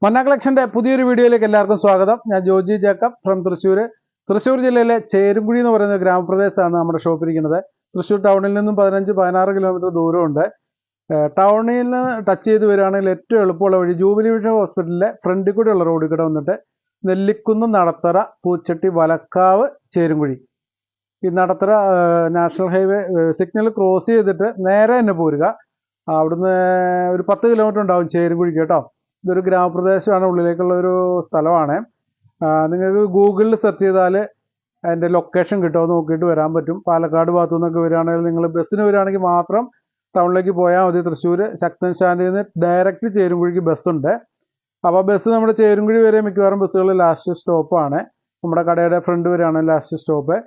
മന്ന കളക്ഷന്റെ പുതിയൊരു വീഡിയോയിലേക്ക് എല്ലാവർക്കും സ്വാഗതം. ഞാൻ ജോജി ജേക്കബ് ഫ്രം തൃശ്ശൂർ ജില്ലയിലെ ചേരുംകുഴി എന്ന് പറയുന്ന ഗ്രാമപ്രദേശത്താണ് നമ്മുടെ ഷോപ്പ് ഇരിക്കുന്നത്. തൃശ്ശൂർ ടൗണിൽ നിന്നും 15-16 കിലോമീറ്റർ ദൂരമുണ്ട്. ടൗണിൽ നിന്ന് ടച്ച് ചെയ്ത് വരികയാണെങ്കിൽ ഏറ്റവും എളുപ്പമുള്ള വഴി ജൂബിലി വിഷൻ ഹോസ്പിറ്റലിലെ ഫ്രണ്ടിൽ കൂടെയുള്ള റോഡിൽ കൂടെ വന്നിട്ട് നെല്ലിക്കുന്ന്, നടത്തറ, പൂച്ചട്ടി, വലക്കാവ്, ചേരുംകുഴി, ഈ Nadathara national highway signal cross ചെയ്തിട്ട് നേരെ തന്നെ പോരുക. അവിടുന്ന് ഒരു 10 കിലോമീറ്റർ ഉണ്ടാവും ചേരുംകുഴിക്ക് കേട്ടോ. ഇതൊരു ഗ്രാമപ്രദേശമാണ്, ഉള്ളിലേക്കുള്ള ഒരു സ്ഥലമാണ്. നിങ്ങൾക്ക് ഗൂഗിളിൽ സെർച്ച് ചെയ്താൽ അതിൻ്റെ ലൊക്കേഷൻ കിട്ടുമോ നോക്കിയിട്ട് വരാൻ പറ്റും. പാലക്കാട് ഭാഗത്തു നിന്നൊക്കെ വരികയാണെങ്കിൽ, നിങ്ങൾ ബസ്സിന് വരികയാണെങ്കിൽ മാത്രം ടൗണിലേക്ക് പോയാൽ മതി. തൃശ്ശൂർ ശക്തൻ സ്റ്റാൻഡിൽ നിന്ന് ഡയറക്റ്റ് ചേരുംകുഴിക്ക് ബസ്സുണ്ട്. അപ്പോൾ ബസ് നമ്മുടെ ചേരുംകുഴി വരെ മിക്കവാറും ബസ്സുകൾ ലാസ്റ്റ് സ്റ്റോപ്പാണ്. നമ്മുടെ കടയുടെ ഫ്രണ്ട് വരെയാണ് ലാസ്റ്റ് സ്റ്റോപ്പ്.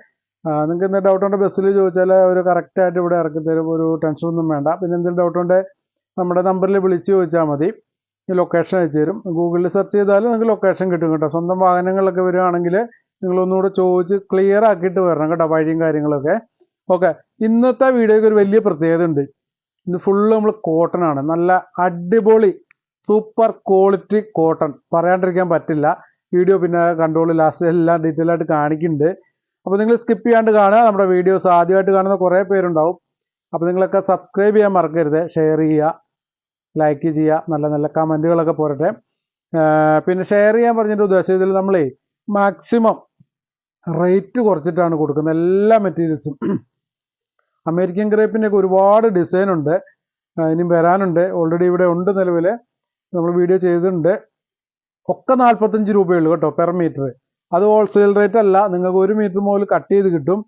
നിങ്ങൾക്ക് എന്തെങ്കിലും ഡൗട്ട് ഉണ്ട് ബസ്സിൽ ചോദിച്ചാൽ അവർ കറക്റ്റായിട്ട് ഇവിടെ ഇറക്കി തരും, ഒരു ടെൻഷനൊന്നും വേണ്ട. പിന്നെ എന്തെങ്കിലും ഡൗട്ട് ഉണ്ട് നമ്മുടെ നമ്പറിൽ വിളിച്ച് ചോദിച്ചാൽ മതി, ലൊക്കേഷൻ അയച്ചു തരും. ഗൂഗിളിൽ സെർച്ച് ചെയ്താൽ നിങ്ങൾക്ക് ലൊക്കേഷൻ കിട്ടും കേട്ടോ. സ്വന്തം വാഹനങ്ങളിലൊക്കെ വരികയാണെങ്കിൽ നിങ്ങളൊന്നുകൂടെ ചോദിച്ച് ക്ലിയർ ആക്കിയിട്ട് വരണം കേട്ടോ, വഴിയും കാര്യങ്ങളൊക്കെ. ഓക്കെ, ഇന്നത്തെ വീഡിയോയ്ക്ക് ഒരു വലിയ പ്രത്യേകത ഉണ്ട്. ഇത് ഫുള്ള് നമ്മൾ കോട്ടൺ ആണ്, നല്ല അടിപൊളി സൂപ്പർ ക്വാളിറ്റി കോട്ടൺ, പറയാണ്ടിരിക്കാൻ പറ്റില്ല. വീഡിയോ പിന്നെ കണ്ടോളൂ, ലാസ്റ്റ് എല്ലാം ഡീറ്റെയിൽ ആയിട്ട് കാണിക്കുന്നുണ്ട്. അപ്പോൾ നിങ്ങൾ സ്കിപ്പ് ചെയ്യാണ്ട് കാണുക. നമ്മുടെ വീഡിയോസ് ആദ്യമായിട്ട് കാണുന്ന കുറേ പേരുണ്ടാവും. അപ്പോൾ നിങ്ങളൊക്കെ സബ്സ്ക്രൈബ് ചെയ്യാൻ മറക്കരുത്, ഷെയർ ചെയ്യുക, ലൈക്ക് ചെയ്യുക, നല്ല നല്ല കമൻറ്റുകളൊക്കെ പോരട്ടെ. പിന്നെ ഷെയർ ചെയ്യാൻ പറഞ്ഞിട്ട് ഉദ്ദേശം, ഇതിൽ നമ്മളേ മാക്സിമം റേറ്റ് കുറച്ചിട്ടാണ് കൊടുക്കുന്നത് എല്ലാ മെറ്റീരിയൽസും. അമേരിക്കൻ ക്രേപ്പിൻ്റെയൊക്കെ ഒരുപാട് ഡിസൈൻ ഉണ്ട്, ഇനിയും വരാനുണ്ട്. ഓൾറെഡി ഇവിടെ ഉണ്ട്, നിലവിൽ നമ്മൾ വീഡിയോ ചെയ്തിട്ടുണ്ട്. ഒക്കെ 45 രൂപയുള്ളൂ കേട്ടോ പെർ മീറ്റർ. അത് ഹോൾസെയിൽ റേറ്റ് അല്ല, നിങ്ങൾക്ക് 1 മീറ്റർ മുതൽ കട്ട് ചെയ്ത് കിട്ടും.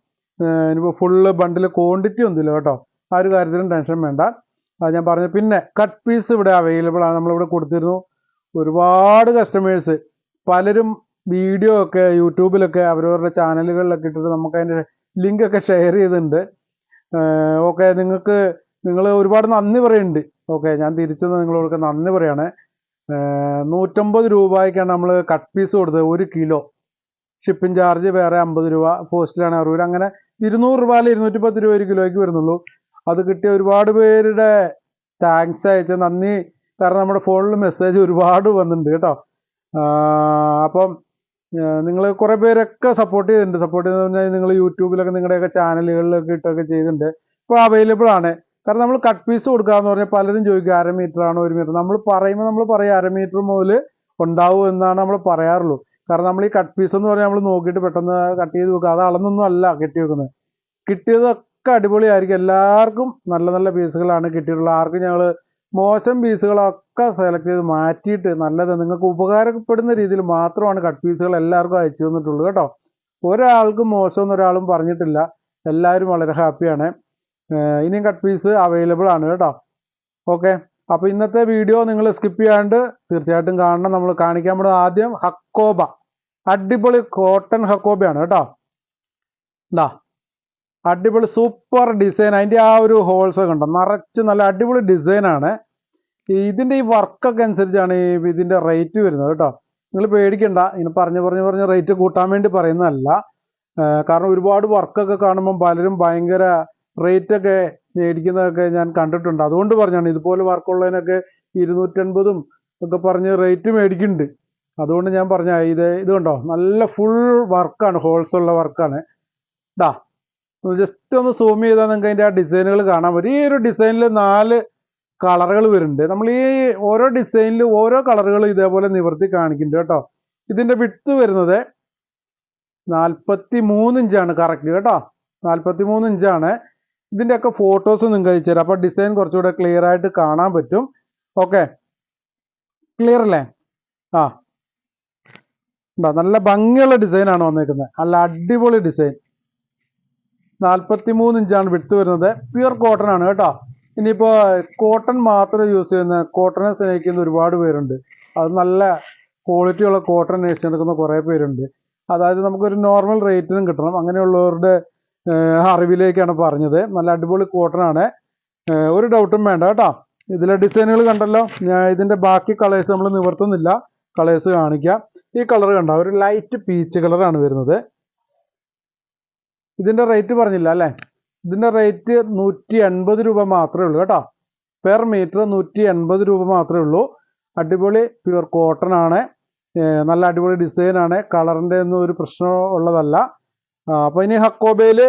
ഇനിയിപ്പോൾ ഫുള്ള് ബണ്ടിൽ ക്വാണ്ടിറ്റി ഒന്നുമില്ല കേട്ടോ, ആ ഒരു കാര്യത്തിലും ടെൻഷൻ വേണ്ട. അത് ഞാൻ പറഞ്ഞു. പിന്നെ കട്ട് പീസ് ഇവിടെ അവൈലബിൾ ആണ്, നമ്മളിവിടെ കൊടുത്തിരുന്നു. ഒരുപാട് കസ്റ്റമേഴ്സ് പലരും വീഡിയോ ഒക്കെ യൂട്യൂബിലൊക്കെ അവരവരുടെ ചാനലുകളിലൊക്കെ ഇട്ടിട്ട് നമുക്ക് അതിൻ്റെ ലിങ്കൊക്കെ ഷെയർ ചെയ്തിട്ടുണ്ട്. ഓക്കെ, നിങ്ങൾ ഒരുപാട് നന്ദി പറയുന്നുണ്ട്. ഓക്കെ, ഞാൻ തിരിച്ചത് നിങ്ങളോടൊക്കെ നന്ദി പറയാണ്. 150 രൂപയ്ക്കാണ് നമ്മൾ കട്ട് പീസ് കൊടുത്തത്, 1 കിലോ. ഷിപ്പിംഗ് ചാർജ് വേറെ 50 രൂപ, പോസ്റ്റിലാണ് 60 രൂപ, അങ്ങനെ 200 രൂപയിൽ 210 രൂപ 1 കിലോയ്ക്ക് വരുന്നുള്ളൂ. അത് കിട്ടിയ ഒരുപാട് പേരുടെ താങ്ക്സ് അയച്ച നന്ദി. കാരണം നമ്മുടെ ഫോണിൽ മെസ്സേജ് ഒരുപാട് വന്നിട്ടുണ്ട് കേട്ടോ. അപ്പം നിങ്ങൾ കുറേ പേരൊക്കെ സപ്പോർട്ട് ചെയ്തിട്ടുണ്ട്. സപ്പോർട്ട് ചെയ്തെന്ന് പറഞ്ഞാൽ നിങ്ങൾ യൂട്യൂബിലൊക്കെ നിങ്ങളുടെയൊക്കെ ചാനലുകളിലൊക്കെ ഇട്ടൊക്കെ ചെയ്തിട്ടുണ്ട്. ഇപ്പോൾ അവൈലബിൾ ആണ്. കാരണം നമ്മൾ കട്ട് പീസ് കൊടുക്കാമെന്ന് പറഞ്ഞാൽ പലരും ചോദിക്കും 1/2 മീറ്റർ ആണോ 1 മീറ്റർ. നമ്മൾ പറയുമ്പോൾ നമ്മൾ പറയും 1/2 മീറ്റർ മുതൽ ഉണ്ടാവും എന്നാണ് നമ്മൾ പറയാറുള്ളൂ. കാരണം നമ്മൾ ഈ കട്ട് പീസ് എന്ന് പറഞ്ഞാൽ നമ്മൾ നോക്കിയിട്ട് പെട്ടെന്ന് കട്ട് ചെയ്ത് വെക്കുക, അത് അളന്നൊന്നും അല്ല കെട്ടി വെക്കുന്നത്. കിട്ടിയതൊക്കെ അടിപൊളിയായിരിക്കും, എല്ലാവർക്കും നല്ല നല്ല പീസുകളാണ് കിട്ടിയിട്ടുള്ളത്. ആർക്കും ഞങ്ങൾ മോശം പീസുകളൊക്കെ സെലക്ട് ചെയ്ത് മാറ്റിയിട്ട് നല്ലത് നിങ്ങൾക്ക് ഉപകാരപ്പെടുന്ന രീതിയിൽ മാത്രമാണ് കട്ട് പീസുകൾ എല്ലാവർക്കും അയച്ചു തന്നിട്ടുള്ളൂ കേട്ടോ. ഒരാൾക്കും മോശമെന്ന് ഒരാളും പറഞ്ഞിട്ടില്ല, എല്ലാവരും വളരെ ഹാപ്പിയാണ്. ഇനിയും കട്ട് പീസ് അവൈലബിൾ ആണ് കേട്ടോ. ഓക്കെ, അപ്പോൾ ഇന്നത്തെ വീഡിയോ നിങ്ങൾ സ്കിപ്പ് ചെയ്യാണ്ട് തീർച്ചയായിട്ടും കാണണം. നമ്മൾ കാണിക്കാൻ പോകുന്നത് ആദ്യം ഹക്കോബ, അടിപൊളി കോട്ടൺ ഹക്കോബയാണ് കേട്ടോ. എന്താ അടിപൊളി സൂപ്പർ ഡിസൈൻ, അതിൻ്റെ ആ ഒരു ഹോൾസ് ഒക്കെ ഉണ്ടോ, നിറച്ച് നല്ല അടിപൊളി ഡിസൈനാണ്. ഇതിൻ്റെ ഈ വർക്കൊക്കെ അനുസരിച്ചാണ് ഇതിൻ്റെ റേറ്റ് വരുന്നത് കേട്ടോ. നിങ്ങൾ പേടിക്കണ്ട, ഇങ്ങനെ പറഞ്ഞ് റേറ്റ് കൂട്ടാൻ വേണ്ടി പറയുന്നതല്ല. കാരണം ഒരുപാട് വർക്കൊക്കെ കാണുമ്പം പലരും ഭയങ്കര റേറ്റൊക്കെ മേടിക്കുന്നതൊക്കെ ഞാൻ കണ്ടിട്ടുണ്ട്. അതുകൊണ്ട് പറഞ്ഞാണ്, ഇതുപോലെ വർക്കുള്ളതിനൊക്കെ 250 ഒക്കെ പറഞ്ഞ് റേറ്റ് മേടിക്കുന്നുണ്ട്. അതുകൊണ്ട് ഞാൻ പറഞ്ഞ ഇത് കണ്ടോ, നല്ല ഫുൾ വർക്കാണ്, ഹോൾസ് ഉള്ള വർക്കാണ്. ഇതാ ജസ്റ്റ് ഒന്ന് സൂം ചെയ്താൽ നിങ്ങൾക്ക് അതിൻ്റെ ആ ഡിസൈനുകൾ കാണാൻ പറ്റും. ഈ ഒരു ഡിസൈനിൽ 4 കളറുകൾ വരുന്നുണ്ട്. നമ്മൾ ഈ ഓരോ ഡിസൈനിൽ ഓരോ കളറുകൾ ഇതേപോലെ നിവർത്തി കാണിക്കുന്നുണ്ട് കേട്ടോ. ഇതിൻ്റെ വിഡ്ത്ത് വരുന്നത് 43 ഇഞ്ചാണ് കറക്റ്റ് കേട്ടോ, 43 ഇഞ്ചാണ്. ഇതിൻ്റെയൊക്കെ ഫോട്ടോസ് നിങ്ങൾക്ക് അയച്ചു തരാം, അപ്പോൾ ഡിസൈൻ കുറച്ചുകൂടെ ക്ലിയർ ആയിട്ട് കാണാൻ പറ്റും. ഓക്കെ, ക്ലിയർ അല്ലേ? നല്ല ഭംഗിയുള്ള ഡിസൈനാണ് വന്നേക്കുന്നത്, നല്ല അടിപൊളി ഡിസൈൻ. 43 ഇഞ്ചാണ് വിഡ്ത്ത് വരുന്നത്. പ്യുർ കോട്ടൺ ആണ് കേട്ടോ. ഇനിയിപ്പോൾ കോട്ടൺ മാത്രം യൂസ് ചെയ്യുന്ന, കോട്ടനെ സ്നേഹിക്കുന്ന ഒരുപാട് പേരുണ്ട്. അത് നല്ല ക്വാളിറ്റിയുള്ള കോട്ടൺ മേടിച്ചെടുക്കുന്ന കുറേ പേരുണ്ട്. അതായത് നമുക്കൊരു നോർമൽ റേറ്റിനും കിട്ടണം, അങ്ങനെയുള്ളവരുടെ അറിവിലേക്കാണ് പറഞ്ഞത്. നല്ല അടിപൊളി കോട്ടൺ ആണ്, ഒരു ഡൗട്ടും വേണ്ട കേട്ടോ. ഇതിലെ ഡിസൈനുകൾ കണ്ടല്ലോ. ഞാൻ ഇതിൻ്റെ ബാക്കി കളേഴ്സ് നമ്മൾ നിവർത്തുന്നില്ല, കളേഴ്സ് കാണിക്കാം. ഈ കളർ കണ്ടോ, ഒരു ലൈറ്റ് പീച്ച് കളറാണ് വരുന്നത്. ഇതിൻ്റെ റേറ്റ് പറഞ്ഞില്ല അല്ലേ? ഇതിൻ്റെ റേറ്റ് 180 രൂപ മാത്രമേ ഉള്ളൂ കേട്ടോ. പെർ മീറ്റർ 180 രൂപ മാത്രമേ ഉള്ളൂ. അടിപൊളി പ്യുവർ കോട്ടൺ ആണ്. നല്ല അടിപൊളി ഡിസൈനാണ്. കളറിൻ്റെ ഒന്നും ഒരു പ്രശ്നം ഉള്ളതല്ല. അപ്പോൾ ഇനി ഹക്കോബയിൽ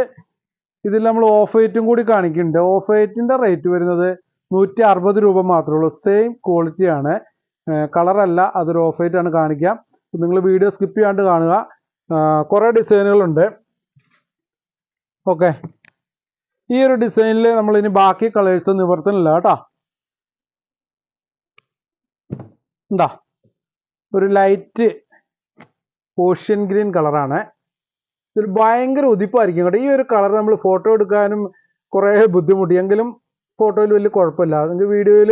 ഇതിൽ നമ്മൾ ഓഫ് വൈറ്റും കൂടി കാണിക്കുന്നുണ്ട്. ഓഫ് വൈറ്റിൻ്റെ റേറ്റ് വരുന്നത് 160 രൂപ മാത്രമേ ഉള്ളൂ. സെയിം ക്വാളിറ്റിയാണ്, കളറല്ല, അതൊരു ഓഫ് വൈറ്റ് ആണ് കാണിക്കാം. നിങ്ങൾ വീഡിയോ സ്കിപ്പ് ചെയ്യാണ്ട് കാണുക. കുറേ ഡിസൈനുകളുണ്ട്. ഓക്കെ, ഈ ഒരു ഡിസൈനിൽ നമ്മൾ ഇനി ബാക്കി കളേഴ്സ് നിവർത്തനില്ല കേട്ടോ. എന്താ ഒരു ലൈറ്റ് ഓഷ്യൻ ഗ്രീൻ കളറാണ്. ഇതൊരു ഭയങ്കര ഉദിപ്പായിരിക്കും കേട്ടോ. ഈ ഒരു കളർ നമ്മൾ ഫോട്ടോ എടുക്കാനും കുറേ ബുദ്ധിമുട്ടി, എങ്കിലും ഫോട്ടോയിൽ വലിയ കുഴപ്പമില്ല. നിങ്ങൾക്ക് വീഡിയോയിൽ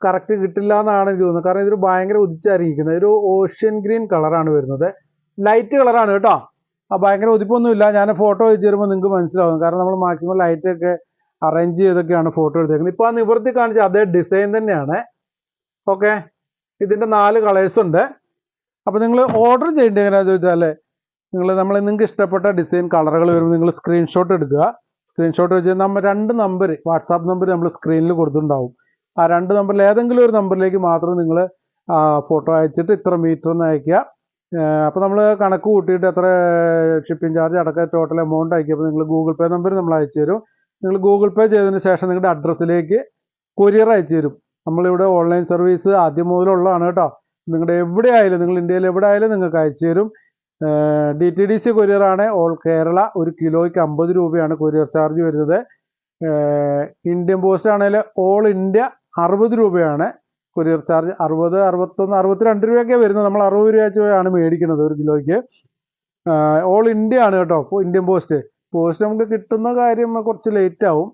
കറക്റ്റ് കിട്ടില്ല എന്നാണ് എനിക്ക് തോന്നുന്നത്. കാരണം ഇതൊരു ഭയങ്കര ഉദിച്ചായിരിക്കുന്നത്. ഒരു ഓഷ്യൻ ഗ്രീൻ കളറാണ് വരുന്നത്. ലൈറ്റ് കളറാണ് കേട്ടോ. ഭയങ്കര ഉദിപ്പൊന്നുമില്ല. ഞാൻ ഫോട്ടോ വെച്ച് തരുമ്പോൾ നിങ്ങൾക്ക് മനസ്സിലാവും. കാരണം നമ്മൾ മാക്സിമം ലൈറ്റൊക്കെ അറേഞ്ച് ചെയ്തൊക്കെയാണ് ഫോട്ടോ എടുത്തേക്കുന്നത്. ഇപ്പോൾ ആ നിവർത്തി കാണിച്ച അതേ ഡിസൈൻ തന്നെയാണ്. ഓക്കെ, ഇതിൻ്റെ 4 കളേഴ്സ് ഉണ്ട്. അപ്പോൾ നിങ്ങൾ ഓർഡർ ചെയ്യേണ്ടത് എങ്ങനെയാണെന്ന് ചോദിച്ചാൽ നിങ്ങൾക്ക് ഇഷ്ടപ്പെട്ട ഡിസൈൻ കളറുകൾ വരുമ്പോൾ നിങ്ങൾ സ്ക്രീൻഷോട്ട് എടുക്കുക. സ്ക്രീൻഷോട്ട് വെച്ച് 2 നമ്പർ വാട്സാപ്പ് നമ്പർ നമ്മൾ സ്ക്രീനിൽ കൊടുത്തിട്ടുണ്ടാവും. ആ 2 നമ്പറിൽ ഏതെങ്കിലും ഒരു നമ്പറിലേക്ക് മാത്രം നിങ്ങൾ ഫോട്ടോ അയച്ചിട്ട് ഇത്ര മീറ്റർ എന്ന് അയക്കുക. അപ്പോൾ നമ്മൾ കണക്ക് കൂട്ടിയിട്ട് എത്ര ഷിപ്പിംഗ് ചാർജ് അടക്കം ടോട്ടൽ എമൗണ്ട് അയക്കുമ്പോൾ നിങ്ങൾ ഗൂഗിൾ പേ നമ്പർ നമ്മൾ അയച്ചു തരും. നിങ്ങൾ ഗൂഗിൾ പേ ചെയ്തതിന് ശേഷം നിങ്ങളുടെ അഡ്രസ്സിലേക്ക് കൊറിയർ അയച്ചു തരും. നമ്മളിവിടെ ഓൺലൈൻ സർവീസ് ആദ്യം മുതലുള്ളതാണ് കേട്ടോ. നിങ്ങളുടെ എവിടെ ആയാലും, നിങ്ങൾ ഇന്ത്യയിൽ എവിടെ ആയാലും നിങ്ങൾക്ക് അയച്ചു തരും. DTDC കൊറിയറാണ്. ഓൾ കേരള. 1 കിലോയ്ക്ക് 50 രൂപയാണ് കൊറിയർ ചാർജ് വരുന്നത്. ഇന്ത്യൻ പോസ്റ്റ് ആണെങ്കിൽ ഓൾ ഇന്ത്യ 60 രൂപയാണ് കൊറിയർ ചാർജ്. 60, 61, 62 രൂപയൊക്കെ വരുന്നത്. നമ്മൾ 60 രൂപ വെച്ചാണ് മേടിക്കുന്നത് 1 കിലോയ്ക്ക്. ഓൾ ഇന്ത്യ ആണ് കേട്ടോ. അപ്പോൾ ഇന്ത്യൻ പോസ്റ്റ് നമുക്ക് കിട്ടുന്ന കാര്യം കുറച്ച് ലേറ്റ് ആവും.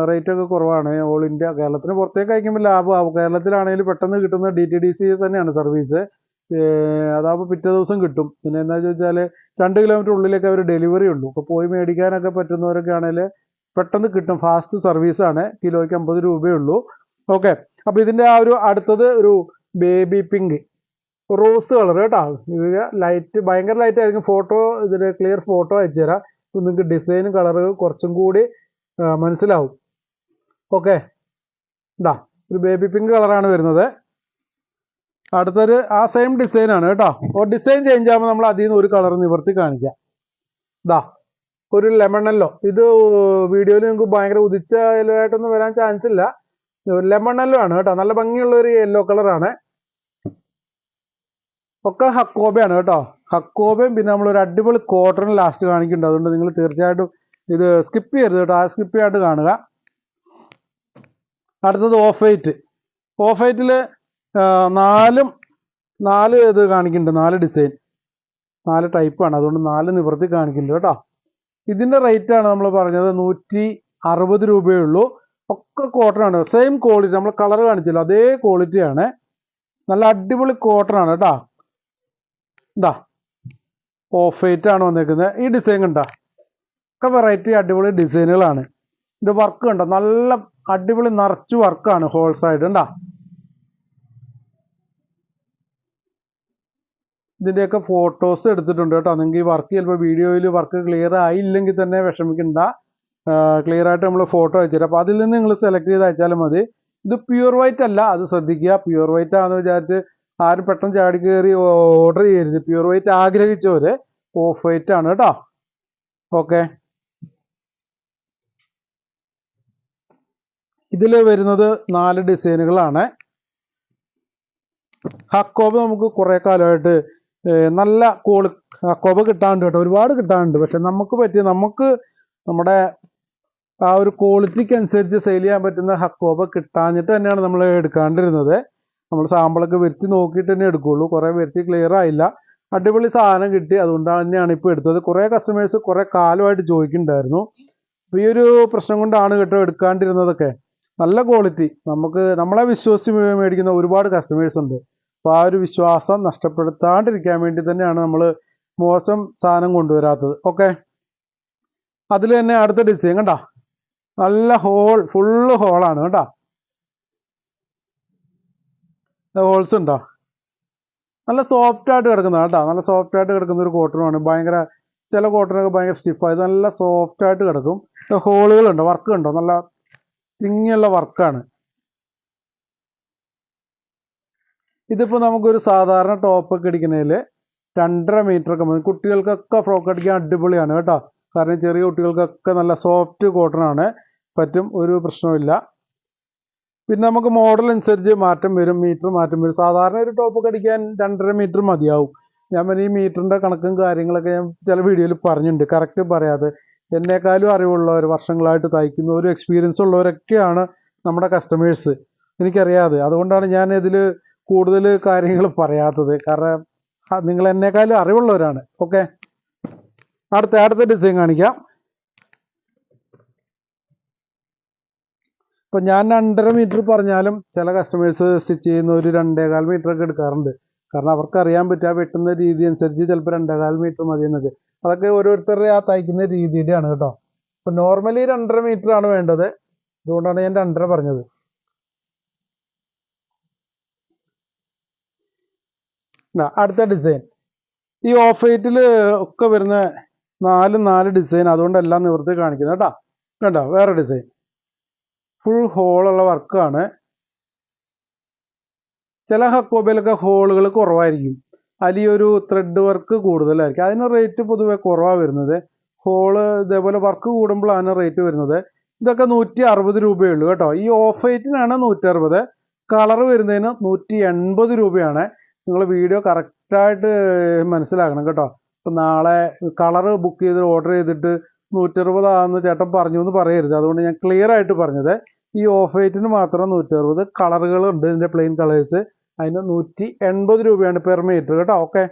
റേറ്റൊക്കെ കുറവാണ്. ഓൾ ഇന്ത്യ, കേരളത്തിന് പുറത്തേക്ക് അയക്കുമ്പോൾ ലാഭമാവും. കേരളത്തിലാണെങ്കിൽ പെട്ടെന്ന് കിട്ടുന്ന DTDC തന്നെയാണ് സർവീസ്. അതാകുമ്പോൾ പിറ്റേ ദിവസം കിട്ടും. പിന്നെ എന്താ ചോദിച്ചാൽ 2 കിലോമീറ്റർ ഉള്ളിലേക്ക് അവർ ഡെലിവറി ഉള്ളൂ. അപ്പോൾ പോയി മേടിക്കാനൊക്കെ പറ്റുന്നവരൊക്കെ ആണെങ്കിൽ പെട്ടെന്ന് കിട്ടും. ഫാസ്റ്റ് സർവീസാണ്. കിലോയ്ക്ക് 50 രൂപയേ ഉള്ളൂ. ഓക്കെ, അപ്പോൾ ഇതിൻ്റെ ആ ഒരു അടുത്തത് ഒരു ബേബി പിങ്ക് റോസ് കളർ കേട്ടോ. ലൈറ്റ് ഭയങ്കര ലൈറ്റ് ആയിരിക്കും. ഫോട്ടോ ഇതിൽ ക്ലിയർ ഫോട്ടോ അയച്ചു തരാം. അപ്പോൾ നിങ്ങൾക്ക് ഡിസൈനും കളറ് കുറച്ചും കൂടി മനസ്സിലാവും. ഓക്കെ, ഇതാ ഒരു ബേബി പിങ്ക് കളറാണ് വരുന്നത്. അടുത്തൊരു ആ സെയിം ഡിസൈനാണ് കേട്ടോ. അപ്പോൾ ഡിസൈൻ ചേഞ്ച് ആകുമ്പോൾ നമ്മൾ അതിൽ നിന്ന് ഒരു കളർ നിവർത്തി കാണിക്കാം. ഇതാ ഒരു ലെമൺ യെല്ലോ. ഇത് വീഡിയോയിൽ നിങ്ങൾക്ക് ഭയങ്കര ഉദിച്ച യെല്ലോ ആയിട്ടൊന്നും വരാൻ ചാൻസ് ഇല്ല. ലെമൺ യെല്ലോ ആണ് കേട്ടോ. നല്ല ഭംഗിയുള്ള ഒരു യെല്ലോ കളറാണ്. ഒക്കെ ഹക്കോബയാണ് കേട്ടോ. ഹക്കോബയും പിന്നെ നമ്മളൊരു അടിപൊളി കോട്ടൺ ലാസ്റ്റ് കാണിക്കുന്നുണ്ട്. അതുകൊണ്ട് നിങ്ങൾ തീർച്ചയായിട്ടും ഇത് സ്കിപ്പ് ചെയ്യരുത് കേട്ടോ. ആ സ്കിപ്പ് ചെയ്യാണ്ട് കാണുക. അടുത്തത് ഓഫ് വൈറ്റ്. ഓഫ് വൈറ്റിൽ 4 ഇത് കാണിക്കുന്നുണ്ട്. 4 ഡിസൈൻ, 4 ടൈപ്പാണ്. അതുകൊണ്ട് 4 നിവർത്തി കാണിക്കുന്നുണ്ട് കേട്ടോ. ഇതിൻ്റെ റേറ്റാണ് നമ്മൾ പറഞ്ഞത് 160 രൂപയേ ഉള്ളൂ. ഒക്കെ കോട്ടൺ ആണ്. സെയിം ക്വാളിറ്റി, നമ്മൾ കളർ കാണിച്ചല്ലോ അതേ ക്വാളിറ്റിയാണ്. നല്ല അടിപൊളി കോട്ടൺ ആണ് കേട്ടോ. ഇതാ ഓഫ് വൈറ്റ് ആണ് വന്നേക്കുന്നത്. ഈ ഡിസൈൻ കണ്ടോ, ഒക്കെ വെറൈറ്റി അടിപൊളി ഡിസൈനുകളാണ്. ഇതിൻ്റെ വർക്ക് കണ്ടോ, നല്ല അടിപൊളി നിറച്ച് വർക്കാണ് ഹോൾസ് ആയിട്ട്. കണ്ടോ, ഇതിൻ്റെയൊക്കെ ഫോട്ടോസ് എടുത്തിട്ടുണ്ട് കേട്ടോ. നിങ്ങൾക്ക് ഈ വർക്ക് ചിലപ്പോൾ വീഡിയോയിൽ വർക്ക് ക്ലിയർ ആയില്ലെങ്കിൽ തന്നെ വിഷമിക്കണ്ട. ക്ലിയർ ആയിട്ട് നമ്മൾ ഫോട്ടോ അയച്ചുതരാം. അപ്പോൾ അതിൽ നിന്ന് നിങ്ങൾ സെലക്ട് ചെയ്ത് അയച്ചാലും മതി. ഇത് പ്യുവർ വൈറ്റ് അല്ല, അത് ശ്രദ്ധിക്കുക. പ്യുവർ വൈറ്റ് ആണെന്ന് വിചാരിച്ച് ആരും പെട്ടെന്ന് ചാടി കയറി ഓർഡർ ചെയ്യരുത്. പ്യുവർ വൈറ്റ് ആഗ്രഹിച്ചവർ ഓഫ് വൈറ്റ് ആണ് കേട്ടോ. ഓക്കെ, ഇതിൽ വരുന്നത് 4 ഡിസൈനുകളാണ്. ഹക്കോബ നമുക്ക് കുറേ കാലമായിട്ട് നല്ല ഹക്കോബ കിട്ടാനുണ്ട് കേട്ടോ. ഒരുപാട് കിട്ടാനുണ്ട്. പക്ഷെ നമുക്ക് നമ്മുടെ ആ ഒരു ക്വാളിറ്റിക്ക് അനുസരിച്ച് സെയിൽ ചെയ്യാൻ പറ്റുന്ന ഹക്കോബ കിട്ടാഞ്ഞിട്ട് തന്നെയാണ് നമ്മൾ എടുക്കാണ്ടിരുന്നത്. നമ്മൾ സാമ്പിളൊക്കെ വരുത്തി നോക്കിയിട്ട് തന്നെ എടുക്കുകയുള്ളൂ. കുറേ വരുത്തി ക്ലിയർ ആയില്ല. അടിപൊളി സാധനം കിട്ടി, അതുകൊണ്ട് തന്നെയാണ് ഇപ്പോൾ എടുത്തത്. കുറേ കസ്റ്റമേഴ്സ് കുറേ കാലമായിട്ട് ചോദിക്കുന്നുണ്ടായിരുന്നു. അപ്പോൾ ഈ ഒരു പ്രശ്നം കൊണ്ടാണ് കേട്ടോ എടുക്കാണ്ടിരുന്നതൊക്കെ. നല്ല ക്വാളിറ്റി, നമ്മളെ വിശ്വസിച്ച് മേടിക്കുന്ന ഒരുപാട് കസ്റ്റമേഴ്സ് ഉണ്ട്. അപ്പോൾ ആ ഒരു വിശ്വാസം നഷ്ടപ്പെടുത്താണ്ടിരിക്കാൻ വേണ്ടി തന്നെയാണ് നമ്മൾ മോശം സാധനം കൊണ്ടുവരാത്തത്. ഓക്കെ, അതിൽ തന്നെ അടുത്ത ഡിസൈൻ കണ്ടോ, നല്ല ഫുള്ള് ഹോളാണ് കേട്ടോ. ഹോൾസ് ഉണ്ടോ, നല്ല സോഫ്റ്റ് ആയിട്ട് കിടക്കുന്നതാണ് കേട്ടോ. നല്ല സോഫ്റ്റ് ആയിട്ട് കിടക്കുന്ന ഒരു കോട്ടണുമാണ്. ചില കോട്ടണൊക്കെ ഭയങ്കര സ്റ്റിഫായി, നല്ല സോഫ്റ്റ് ആയിട്ട് കിടക്കും. ഹോളുകളുണ്ടോ, വർക്ക് ഉണ്ടോ, നല്ല തിങ്ങിയുള്ള വർക്കാണ്. ഇതിപ്പോൾ നമുക്കൊരു സാധാരണ ടോപ്പൊക്കെ അടിക്കുന്നതിൽ 2.5 മീറ്ററൊക്കെ മതി. കുട്ടികൾക്കൊക്കെ ഫ്രോക്ക് അടിക്കാൻ അടിപൊളിയാണ് കേട്ടോ. കാരണം ചെറിയ കുട്ടികൾക്കൊക്കെ നല്ല സോഫ്റ്റ് കോട്ടൺ ആണ്, പറ്റും, ഒരു പ്രശ്നവുമില്ല. പിന്നെ നമുക്ക് മോഡൽ അനുസരിച്ച് മാറ്റം വരും, മീറ്റർ മാറ്റം വരും. സാധാരണ ഒരു ടോപ്പൊക്കെ അടിക്കാൻ 2.5 മീറ്റർ മതിയാവും. ഞാൻ ഈ മീറ്ററിൻ്റെ കണക്കും കാര്യങ്ങളൊക്കെ ഞാൻ ചില വീഡിയോയിൽ പറഞ്ഞിട്ടുണ്ട്, കറക്റ്റ് പറയാതെ. എന്നെക്കാളും അറിവുള്ളവർ, വർഷങ്ങളായിട്ട് തയ്ക്കുന്ന ഒരു എക്സ്പീരിയൻസ് ഉള്ളവരൊക്കെയാണ് നമ്മുടെ കസ്റ്റമേഴ്സ്, എനിക്കറിയാതെ. അതുകൊണ്ടാണ് ഞാൻ ഇതിൽ കൂടുതൽ കാര്യങ്ങൾ പറയാത്തത്, കാരണം നിങ്ങൾ എന്നെക്കാളും അറിവുള്ളവരാണ്. ഓക്കെ, അടുത്ത ഡിസൈൻ കാണിക്കാം. ഇപ്പം ഞാൻ 2.5 മീറ്റർ പറഞ്ഞാലും ചില കസ്റ്റമേഴ്സ് സ്റ്റിച്ച് ചെയ്യുന്ന ഒരു 2.25 മീറ്ററൊക്കെ എടുക്കാറുണ്ട്. കാരണം അവർക്ക് അറിയാൻ പറ്റുക വെട്ടുന്ന രീതി അനുസരിച്ച് ചിലപ്പോൾ 2.25 മീറ്റർ മതി എന്നൊക്കെ. അതൊക്കെ ഓരോരുത്തരുടെ ആ തയ്ക്കുന്ന രീതിയുടെയാണ് കേട്ടോ. അപ്പം നോർമലി 2.5 മീറ്റർ ആണ് വേണ്ടത്, അതുകൊണ്ടാണ് ഞാൻ 2.5 പറഞ്ഞത്. അടുത്ത ഡിസൈൻ ഈ ഓഫ് വൈറ്റിൽ ഒക്കെ വരുന്ന 4 ഡിസൈൻ, അതുകൊണ്ടെല്ലാം നിവർത്തി കാണിക്കുന്നത് കേട്ടോ. കണ്ടോ, വേറെ ഡിസൈൻ ഫുൾ ഹോളുള്ള വർക്കാണ്. ചില ഹക്കോബയിലൊക്കെ ഹോളുകൾ കുറവായിരിക്കും, അതിൽ ഒരു ത്രെഡ് വർക്ക് കൂടുതലായിരിക്കും, അതിന് റേറ്റ് പൊതുവെ കുറവാണ് വരുന്നത്. ഹോള് ഇതേപോലെ വർക്ക് കൂടുമ്പോഴാണ് റേറ്റ് വരുന്നത്. ഇതൊക്കെ 160 രൂപയേ ഉള്ളൂ കേട്ടോ. ഈ ഓഫ് വൈറ്റിനാണ് 160, കളർ വരുന്നതിന് 180 രൂപയാണ്. നിങ്ങൾ വീഡിയോ കറക്റ്റായിട്ട് മനസ്സിലാക്കണം കേട്ടോ. ഇപ്പം നാളെ കളർ ബുക്ക് ചെയ്ത് ഓർഡർ ചെയ്തിട്ട് 160 ആണെന്ന് ചേട്ടൻ പറഞ്ഞു എന്ന് പറയരുത്. അതുകൊണ്ട് ഞാൻ ക്ലിയർ ആയിട്ട് പറഞ്ഞത്, ഈ ഓഫ് വൈറ്റിന് മാത്രം 160. കളറുകളുണ്ട് ഇതിൻ്റെ പ്ലെയിൻ കളേഴ്സ്, അതിന് 180 രൂപയാണ് പെർ മീറ്റർ കേട്ടോ. ഓക്കെ,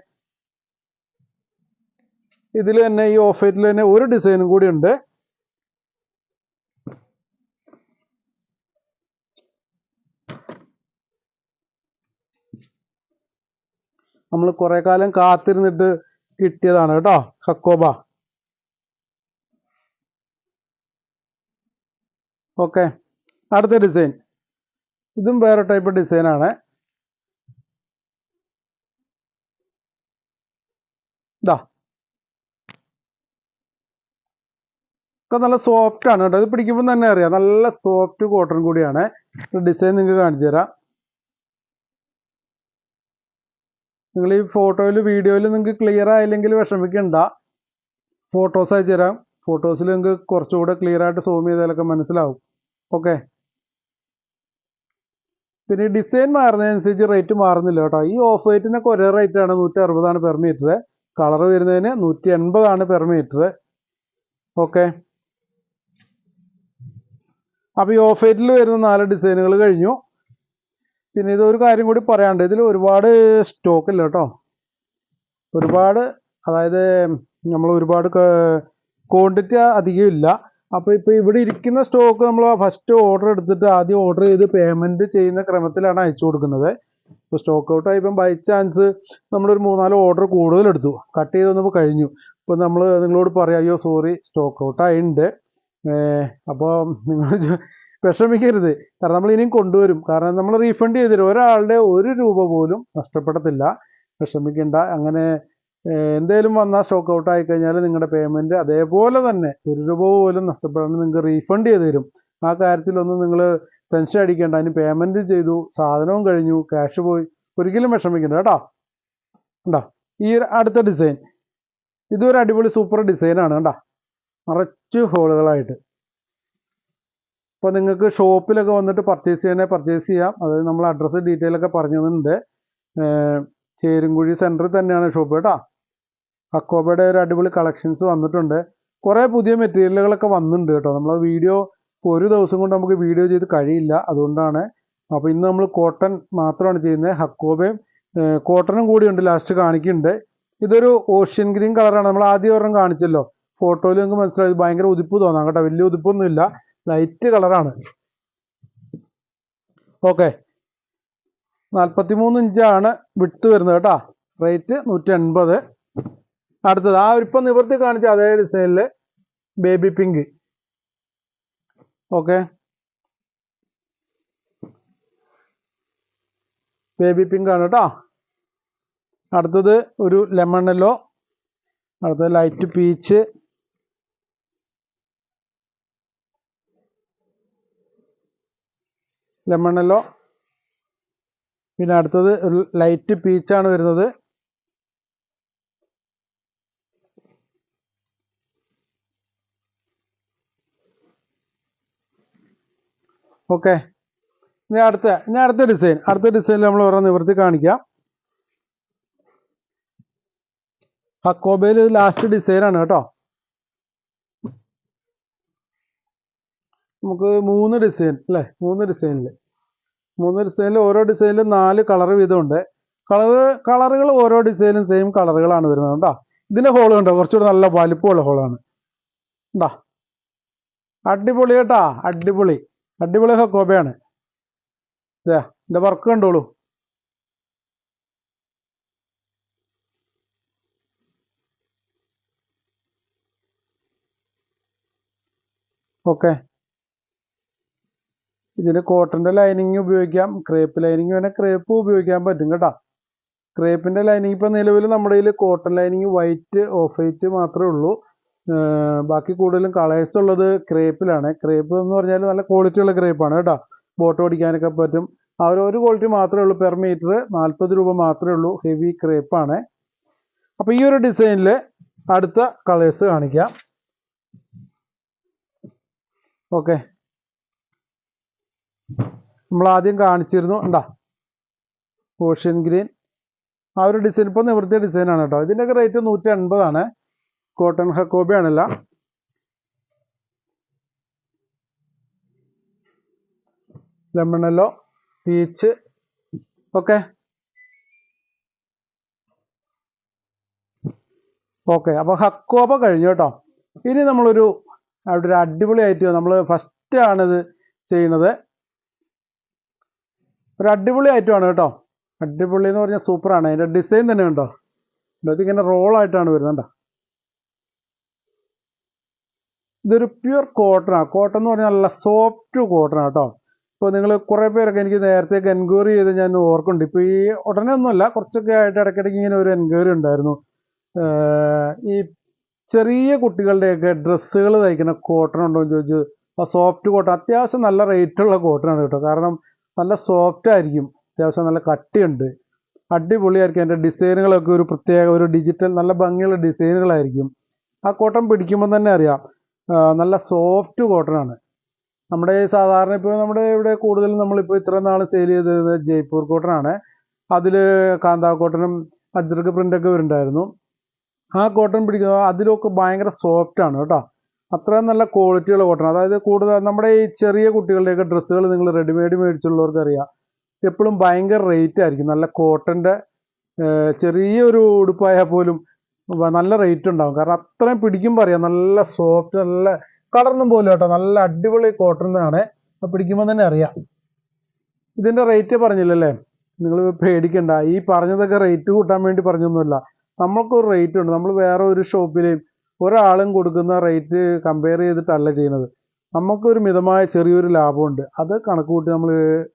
ഇതിൽ തന്നെ ഈ ഓഫ് വൈറ്റിൽ തന്നെ ഒരു ഡിസൈനും കൂടി ഉണ്ട്. നമ്മൾ കുറെ കാലം കാത്തിരുന്നിട്ട് കിട്ടിയതാണ് കേട്ടോ, ഹക്കോബ. ഓക്കെ, അടുത്ത ഡിസൈൻ ഇതും വേറെ ടൈപ്പ് ഡിസൈനാണ്. ഇതാ ഒക്കെ നല്ല സോഫ്റ്റ് ആണ് കേട്ടോ. ഇത് പിടിക്കുമ്പോൾ തന്നെ അറിയാം, നല്ല സോഫ്റ്റ് കോട്ടൺ കൂടിയാണ്. ഡിസൈൻ നിങ്ങൾക്ക് കാണിച്ചു തരാം. നിങ്ങൾ ഈ ഫോട്ടോയിൽ വീഡിയോയിൽ നിങ്ങൾക്ക് ക്ലിയർ ആയില്ലെങ്കിൽ വിഷമിക്കണ്ട, ഫോട്ടോസ് അയച്ചു തരാം. ഫോട്ടോസിൽ നിങ്ങൾക്ക് കുറച്ചുകൂടെ ക്ലിയർ ആയിട്ട് സൂം ചെയ്താലൊക്കെ മനസ്സിലാവും. ഓക്കെ, പിന്നെ ഡിസൈൻ മാറുന്നതനുസരിച്ച് റേറ്റ് മാറുന്നില്ല കേട്ടോ. ഈ ഓഫ് വൈറ്റിനൊക്കെ ഒരേ റേറ്റാണ്, 160 പെർ മീറ്റർ. കളർ വരുന്നതിന് 180 പെർ മീറ്റർ. ഓക്കെ, അപ്പോൾ ഈ ഓഫ് വൈറ്റിൽ വരുന്ന 4 ഡിസൈനുകൾ കഴിഞ്ഞു. പിന്നെ ഇതൊരു കാര്യം കൂടി പറയാനുണ്ട്, ഇതിൽ ഒരുപാട് സ്റ്റോക്ക് ഇല്ല കേട്ടോ. ഒരുപാട്, അതായത് നമ്മൾ ഒരുപാട് ക്വാണ്ടിറ്റി അധികം ഇല്ല. അപ്പോൾ ഇപ്പോൾ ഇവിടെ ഇരിക്കുന്ന സ്റ്റോക്ക് നമ്മൾ ഫസ്റ്റ് ഓർഡർ എടുത്തിട്ട് ആദ്യം ഓർഡർ ചെയ്ത് പേയ്മെൻറ്റ് ചെയ്യുന്ന ക്രമത്തിലാണ് അയച്ചു കൊടുക്കുന്നത്. ഇപ്പോൾ സ്റ്റോക്ക് ഔട്ട് ആയപ്പോൾ ബൈ ചാൻസ് നമ്മളൊരു 3-4 ഓർഡർ കൂടുതലെടുത്തു, കട്ട് ചെയ്ത് വന്നപ്പോൾ കഴിഞ്ഞു. ഇപ്പോൾ നമ്മൾ നിങ്ങളോട് പറയാം, അയ്യോ സോറി സ്റ്റോക്ക് ഔട്ട് ആയിട്ടുണ്ട്, അപ്പോൾ നിങ്ങൾ വിഷമിക്കരുത്. കാരണം നമ്മൾ ഇനിയും കൊണ്ടുവരും, കാരണം നമ്മൾ റീഫണ്ട് ചെയ്ത് തരും. ഒരാളുടെ 1 രൂപ പോലും നഷ്ടപ്പെടത്തില്ല, വിഷമിക്കേണ്ട. അങ്ങനെ എന്തെങ്കിലും വന്നാൽ സ്റ്റോക്ക് ഔട്ട് ആയിക്കഴിഞ്ഞാൽ നിങ്ങളുടെ പേയ്മെൻറ്റ് അതേപോലെ തന്നെ 1 രൂപ പോലും നഷ്ടപ്പെടാൻ നിങ്ങൾക്ക് റീഫണ്ട് ചെയ്ത് തരും. ആ കാര്യത്തിലൊന്നും നിങ്ങൾ ടെൻഷൻ അടിക്കേണ്ട. അതിന് പേയ്മെൻറ്റ് ചെയ്തു, സാധനവും കഴിഞ്ഞു, ക്യാഷ് പോയി, ഒരിക്കലും വിഷമിക്കണ്ട കേട്ടോ. കണ്ടോ ഈ അടുത്ത ഡിസൈൻ, ഇതൊരു അടിപൊളി സൂപ്പർ ഡിസൈനാണ് കേട്ടോ, നിറച്ച് ഹോളുകളായിട്ട്. അപ്പോൾ നിങ്ങൾക്ക് ഷോപ്പിലൊക്കെ വന്നിട്ട് പർച്ചേസ് ചെയ്യണമെങ്കിൽ പർച്ചേസ് ചെയ്യാം. അതായത് നമ്മൾ അഡ്രസ്സ് ഡീറ്റെയിൽ ഒക്കെ പറഞ്ഞു തന്നിട്ടുണ്ട്. ചേരുംകുഴി സെൻറ്ററിൽ തന്നെയാണ് ഷോപ്പ് കേട്ടോ. ഹക്കോബയുടെ ഒരു അടിപൊളി കളക്ഷൻസ് വന്നിട്ടുണ്ട്. കുറേ പുതിയ മെറ്റീരിയലുകളൊക്കെ വന്നിട്ടുണ്ട് കേട്ടോ. നമ്മൾ വീഡിയോ ഒരു ദിവസം കൊണ്ട് നമുക്ക് വീഡിയോ ചെയ്ത് കഴിയില്ല, അതുകൊണ്ടാണ്. അപ്പോൾ ഇന്ന് നമ്മൾ കോട്ടൺ മാത്രമാണ് ചെയ്യുന്നത്. ഹക്കോബയും കോട്ടണും കൂടിയുണ്ട്, ലാസ്റ്റ് കാണിക്കുന്നുണ്ട്. ഇതൊരു ഓഷ്യൻ ഗ്രീൻ കളറാണ്. നമ്മൾ ആദ്യം ഒരെണ്ണം കാണിച്ചല്ലോ, ഫോട്ടോയിൽ നിങ്ങൾക്ക് മനസ്സിലായി, ഭയങ്കര ഉതിപ്പ് തോന്നാം കേട്ടോ. വലിയ ഉതിപ്പൊന്നുമില്ല, ലൈറ്റ് കളറാണ്. ഓക്കെ, 43 ഇഞ്ചാണ് വിട്ട് വരുന്നത് കേട്ടോ. റേറ്റ് 180. അടുത്തത് ആ ഇപ്പം നിവർത്തി കാണിച്ച അതേ ഡിസൈനിൽ baby pink. Okay, baby pink ആണ് കേട്ടോ. അടുത്തത് ഒരു ലെമൺ യെല്ലോ, അടുത്തത് ലൈറ്റ് പീച്ച്, ലെമൺ യെല്ലോ, പിന്നെ അടുത്തത് ഒരു ലൈറ്റ് പീച്ചാണ് വരുന്നത്. ഓക്കെ, ഇനി അടുത്ത ഡിസൈനിൽ നമ്മൾ ഓരോ നിവർത്തി കാണിക്കാം. ഹക്കോബയിൽ ഇത് ലാസ്റ്റ് ഡിസൈനാണ് കേട്ടോ. നമുക്ക് 3 ഡിസൈൻ അല്ലേ, 3 ഡിസൈനിൽ ഓരോ ഡിസൈനിലും 4 കളർ വീതമുണ്ട്. കളറുകൾ ഓരോ ഡിസൈനും സെയിം കളറുകളാണ് വരുന്നത് കേട്ടോ. ഇതിൻ്റെ ഹോൾ കണ്ടോ, കുറച്ചുകൂടെ നല്ല വലിപ്പമുള്ള ഹോളാണ് കേട്ടോ. അടിപൊളി കേട്ടോ, അടിപൊളി ഹക്കോബയാണ്. ഇതിൻ്റെ വർക്ക് കണ്ടോളൂ. ഓക്കെ, ഇതിന് കോട്ടൻ്റെ ലൈനിങ് ഉപയോഗിക്കാം, ക്രേപ്പ് ലൈനിങ് വേണേൽ ക്രേപ്പ് ഉപയോഗിക്കാൻ പറ്റും കേട്ടോ. ക്രേപ്പിൻ്റെ ലൈനിങ് ഇപ്പോൾ നിലവിൽ നമ്മുടെ കയ്യിൽ cotton lining white, of white മാത്രമേ ഉള്ളൂ. ബാക്കി കൂടുതലും കളേഴ്സ് ഉള്ളത് ക്രേപ്പിലാണ്. ക്രേപ്പ് എന്ന് പറഞ്ഞാൽ നല്ല ക്വാളിറ്റി ഉള്ള ക്രേപ്പാണ് കേട്ടോ. ബോട്ട് ഓടിക്കാനൊക്കെ പറ്റും. ഒരു ക്വാളിറ്റി മാത്രമേ ഉള്ളൂ. പെർ മീറ്റർ 40 രൂപ മാത്രമേ ഉള്ളൂ. ഹെവി ക്രേപ്പാണ്. അപ്പോൾ ഈ ഒരു ഡിസൈനിൽ അടുത്ത കളേഴ്സ് കാണിക്കാം. ഓക്കെ, നമ്മൾ ആദ്യം കാണിച്ചിരുന്നു ഉണ്ടാ ഓഷ്യൻ ഗ്രീൻ. ആ ഒരു ഡിസൈൻ ഇപ്പോൾ നിവൃത്തിയ ഡിസൈനാണ് കേട്ടോ. ഇതിൻ്റെയൊക്കെ റേറ്റ് 180 ആണ്. കോട്ടൺ ഹക്കോബ ആണല്ല. Lemon yellow, peach. ഓക്കെ, അപ്പോൾ ഹക്കോബ കഴിഞ്ഞു കേട്ടോ. ഇനി നമ്മളൊരു അവിടെ ഒരു അടിപൊളി ആയിട്ട് നമ്മൾ ഫസ്റ്റ് ആണിത് ചെയ്യുന്നത്. ഒരു അടിപൊളി ഐറ്റമാണ് കേട്ടോ. അടിപൊളി എന്ന് പറഞ്ഞാൽ സൂപ്പറാണ്. അതിൻ്റെ ഡിസൈൻ തന്നെ ഉണ്ടോ, ഇതിങ്ങനെ റോളായിട്ടാണ് വരുന്നത്. ഇതൊരു പ്യുർ കോട്ടനാണ്. കോട്ടൺ എന്ന് പറഞ്ഞാൽ നല്ല സോഫ്റ്റ് കോട്ടനാണ് കേട്ടോ. ഇപ്പോൾ നിങ്ങൾ കുറേ പേരൊക്കെ എനിക്ക് നേരത്തേക്ക് എൻക്വയറി ചെയ്ത് ഞാൻ ഓർക്കുന്നുണ്ട്. ഇപ്പോൾ ഈ ഉടനെ ഒന്നുമല്ല, കുറച്ചൊക്കെ ആയിട്ട് ഇടയ്ക്കിടയ്ക്ക് ഇങ്ങനെ ഒരു എൻക്വയറി ഉണ്ടായിരുന്നു. ഈ ചെറിയ കുട്ടികളുടെയൊക്കെ ഡ്രസ്സുകൾ തയ്ക്കുന്ന കോട്ടൺ ഉണ്ടോ എന്ന് ചോദിച്ചു. ആ സോഫ്റ്റ് കോട്ടൺ അത്യാവശ്യം നല്ല റേറ്റുള്ള കോട്ടനാണ് കേട്ടോ. കാരണം നല്ല സോഫ്റ്റ് ആയിരിക്കും, അത്യാവശ്യം നല്ല കട്ടിയുണ്ട്, അടിപൊളിയായിരിക്കും. അതിൻ്റെ ഡിസൈനുകളൊക്കെ ഒരു പ്രത്യേക ഒരു ഡിജിറ്റൽ നല്ല ഭംഗിയുള്ള ഡിസൈനുകളായിരിക്കും. ആ കോട്ടൺ പിടിക്കുമ്പോൾ തന്നെ അറിയാം നല്ല സോഫ്റ്റ് കോട്ടനാണ്. നമ്മുടെ സാധാരണ ഇപ്പോൾ നമ്മുടെ ഇവിടെ കൂടുതലും നമ്മളിപ്പോൾ ഇത്ര നാൾ സെയിൽ ചെയ്തത് ജയ്പൂർ കോട്ടനാണ്. അതിൽ കാന്താ കോട്ടനും അജ്രക് പ്രിൻ്റൊക്കെ വരുന്നുണ്ടായിരുന്നു. ആ കോട്ടൺ പിടിക്കുക അതിലൊക്കെ ഭയങ്കര സോഫ്റ്റാണ് കേട്ടോ. അത്രയും നല്ല ക്വാളിറ്റിയുള്ള കോട്ടൺ. അതായത് കൂടുതൽ നമ്മുടെ ഈ ചെറിയ കുട്ടികളുടെയൊക്കെ ഡ്രസ്സുകൾ നിങ്ങൾ റെഡിമെയ്ഡ് മേടിച്ചുള്ളവർക്ക് അറിയാം, എപ്പോഴും ഭയങ്കര റേറ്റ് ആയിരിക്കും. നല്ല കോട്ടൻ്റെ ചെറിയൊരു ഉടുപ്പായാൽ പോലും നല്ല റേറ്റ് ഉണ്ടാകും. കാരണം അത്രയും പിടിക്കുമ്പോൾ അറിയാം നല്ല സോഫ്റ്റ്, നല്ല കളറൊന്നും പോലും കേട്ടോ. നല്ല അടിപൊളി കോട്ടൺ ആണ്. പിടിക്കുമ്പോൾ തന്നെ അറിയാം. ഇതിൻ്റെ റേറ്റ് പറഞ്ഞില്ലല്ലേ, നിങ്ങൾ പേടിക്കണ്ട. ഈ പറഞ്ഞതൊക്കെ റേറ്റ് കൂട്ടാൻ വേണ്ടി പറഞ്ഞൊന്നുമല്ല. നമ്മൾക്കൊരു റേറ്റ് ഉണ്ട്. നമ്മൾ വേറെ ഒരു ഷോപ്പിലെയും ഒരാളും കൊടുക്കുന്ന റേറ്റ് കമ്പയർ ചെയ്തിട്ടല്ല ചെയ്യുന്നത്. നമുക്കൊരു മിതമായ ചെറിയൊരു ലാഭമുണ്ട്. അത് കണക്ക് കൂട്ടി നമ്മൾ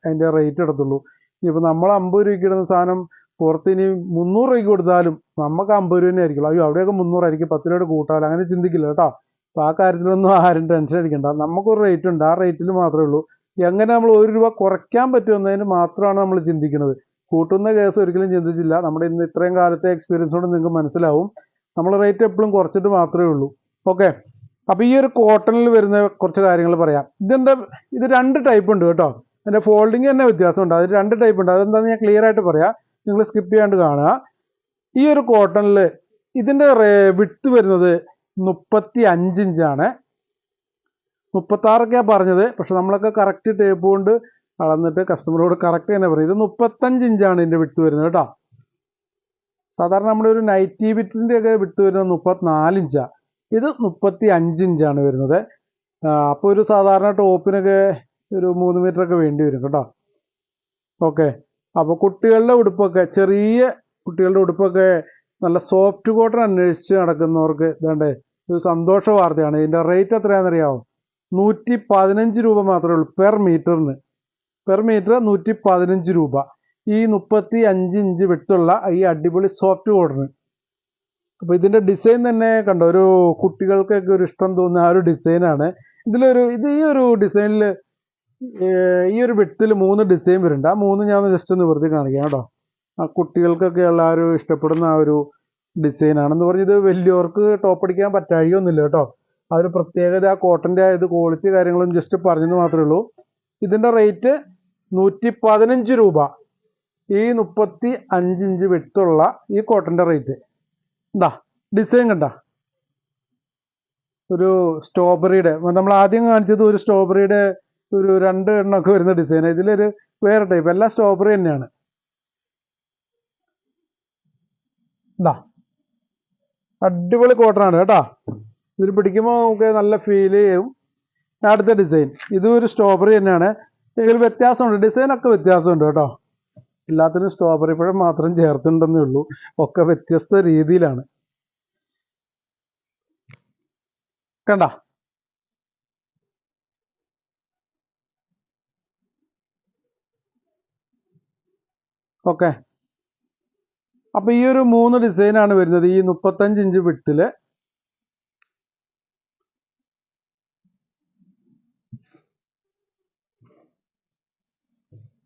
അതിൻ്റെ റേറ്റ് എടുത്തുള്ളൂ. ഇപ്പോൾ നമ്മൾ 50 രൂപയ്ക്ക് ഇടുന്ന സാധനം പുറത്ത് ഇനി 300 രൂപയ്ക്ക് കൊടുത്താലും നമുക്ക് 50 രൂപ തന്നെ ആയിരിക്കും. അയ്യോ അവിടെയൊക്കെ 300 ആയിരിക്കും, 10 രൂപയുടെ കൂട്ടാലും അങ്ങനെ ചിന്തിക്കില്ല കേട്ടോ. അപ്പോൾ ആ കാര്യത്തിലൊന്നും ആരും ടെൻഷൻ അടിക്കണ്ട. നമുക്കൊരു റേറ്റ് ഉണ്ട്, ആ റേറ്റിൽ മാത്രമേ ഉള്ളൂ. എങ്ങനെ നമ്മൾ 1 രൂപ കുറയ്ക്കാൻ പറ്റുമെന്നതിന് മാത്രമാണ് നമ്മൾ ചിന്തിക്കുന്നത്. കൂട്ടുന്ന കേസ് ഒരിക്കലും ചിന്തിച്ചില്ല. നമ്മുടെ ഇന്ന് ഇത്രയും കാലത്തെ എക്സ്പീരിയൻസ് കൊണ്ട് നിങ്ങൾക്ക് മനസ്സിലാവും. നമ്മൾ റേറ്റ് എപ്പോഴും കുറച്ചിട്ട് മാത്രമേ ഉള്ളൂ. ഓക്കെ, അപ്പോൾ ഈ ഒരു കോട്ടണിൽ വരുന്ന കുറച്ച് കാര്യങ്ങൾ പറയാം. ഇത് 2 ടൈപ്പ് ഉണ്ട് കേട്ടോ. അതിൻ്റെ ഫോൾഡിങ് തന്നെ വ്യത്യാസമുണ്ട്. അതിൽ 2 ടൈപ്പ് ഉണ്ട്. അതെന്താണെന്ന് ഞാൻ ക്ലിയർ ആയിട്ട് പറയാം, നിങ്ങൾ സ്കിപ്പ് ചെയ്യാണ്ട് കാണുക. ഈ ഒരു കോട്ടണിൽ ഇതിൻ്റെ വിഡ്ത്ത് വരുന്നത് 35 ഇഞ്ചാണ്. 36 പറഞ്ഞത്. പക്ഷെ നമ്മളൊക്കെ കറക്റ്റ് ടേപ്പ് കൊണ്ട് അളന്നിട്ട് കസ്റ്റമറോട് കറക്റ്റ് തന്നെ പറയും. ഇത് 35 ഇഞ്ചാണ് ഇതിൻ്റെ വിഡ്ത്ത് വരുന്നത് കേട്ടോ. സാധാരണ നമ്മുടെ ഒരു നൈറ്റി ബിറ്റിൻ്റെ ഒക്കെ വിട്ട് വരുന്നത് 34 ഇഞ്ചാണ്. ഇത് 35 ഇഞ്ചാണ് വരുന്നത്. അപ്പോൾ ഒരു സാധാരണ ടോപ്പിനൊക്കെ ഒരു 3 മീറ്ററൊക്കെ വേണ്ടി വരും കേട്ടോ. ഓക്കെ, അപ്പോൾ കുട്ടികളുടെ ഉടുപ്പൊക്കെ, ചെറിയ കുട്ടികളുടെ ഉടുപ്പൊക്കെ നല്ല സോഫ്റ്റ് കോട്ടൺ അന്വേഷിച്ച് നടക്കുന്നവർക്ക് ഇതാണ്ടേ ഒരു സന്തോഷ വാർത്തയാണ്. ഇതിൻ്റെ റേറ്റ് എത്രയാണെന്നറിയാമോ? 115 രൂപ മാത്രമേ ഉള്ളൂ പെർ മീറ്ററിന്. പെർ മീറ്റർ 115 രൂപ. ഈ 35 ഇഞ്ച് വിട്ടുള്ള ഈ അടിപൊളി സോഫ്റ്റ് കോട്ടൺ. അപ്പോൾ ഇതിൻ്റെ ഡിസൈൻ തന്നെ കണ്ടോ, ഒരു കുട്ടികൾക്കൊക്കെ ഒരു ഇഷ്ടം തോന്നുന്ന ആ ഒരു ഡിസൈനാണ്. ഈ ഒരു ഡിസൈനിൽ ഈ ഒരു വിട്ടിൽ 3 ഡിസൈൻ വരുന്നുണ്ട്. ആ 3 ഞാൻ ജസ്റ്റ് ഒന്ന് വെറുതെ കാണിക്കാം കേട്ടോ. ആ കുട്ടികൾക്കൊക്കെ എല്ലാവരും ഇഷ്ടപ്പെടുന്ന ആ ഒരു ഡിസൈനാണെന്ന് പറഞ്ഞ് ഇത് വലിയവർക്ക് ടോപ്പ് അടിക്കാൻ പറ്റാഴിയൊന്നുമില്ല കേട്ടോ. ആ ഒരു പ്രത്യേകത ആ കോട്ടൻ്റെ ഇത് ക്വാളിറ്റി കാര്യങ്ങളും ജസ്റ്റ് പറഞ്ഞെന്ന് മാത്രമേ ഉള്ളൂ. ഇതിൻ്റെ റേറ്റ് 115 രൂപ. ഈ 35 ഇഞ്ച് വിട്ടുള്ള ഈ കോട്ടൻ്റെ റേറ്റ് എന്താ ഡിസൈൻ കണ്ട ഒരു സ്ട്രോബെറിയുടെ നമ്മൾ ആദ്യം കാണിച്ചത് ഒരു സ്ട്രോബെറിയുടെ ഒരു 2 എണ്ണമൊക്കെ വരുന്ന ഡിസൈൻ. ഇതിലൊരു വേറെ ടൈപ്പ്, എല്ലാം സ്ട്രോബെറി തന്നെയാണ്. എന്താ അടിപൊളി കോട്ടനാണ് കേട്ടോ. ഇതിൽ പിടിക്കുമ്പോൾ നമുക്ക് നല്ല ഫീൽ ചെയ്യും. അടുത്ത ഡിസൈൻ ഇതും ഒരു സ്ട്രോബെറി തന്നെയാണ്. ഇതിൽ വ്യത്യാസമുണ്ട്, ഡിസൈനൊക്കെ വ്യത്യാസമുണ്ട് കേട്ടോ. എല്ലാത്തിനും സ്ട്രോബെറി പഴം മാത്രം ചേർത്തിട്ടുണ്ടെന്നേ ഉള്ളൂ. ഒക്കെ വ്യത്യസ്ത രീതിയിലാണ്. കണ്ട ഓക്കെ. അപ്പൊ ഈ ഒരു 3 ഡിസൈനാണ് വരുന്നത് ഈ 35 ഇഞ്ച് വിട്ടില്.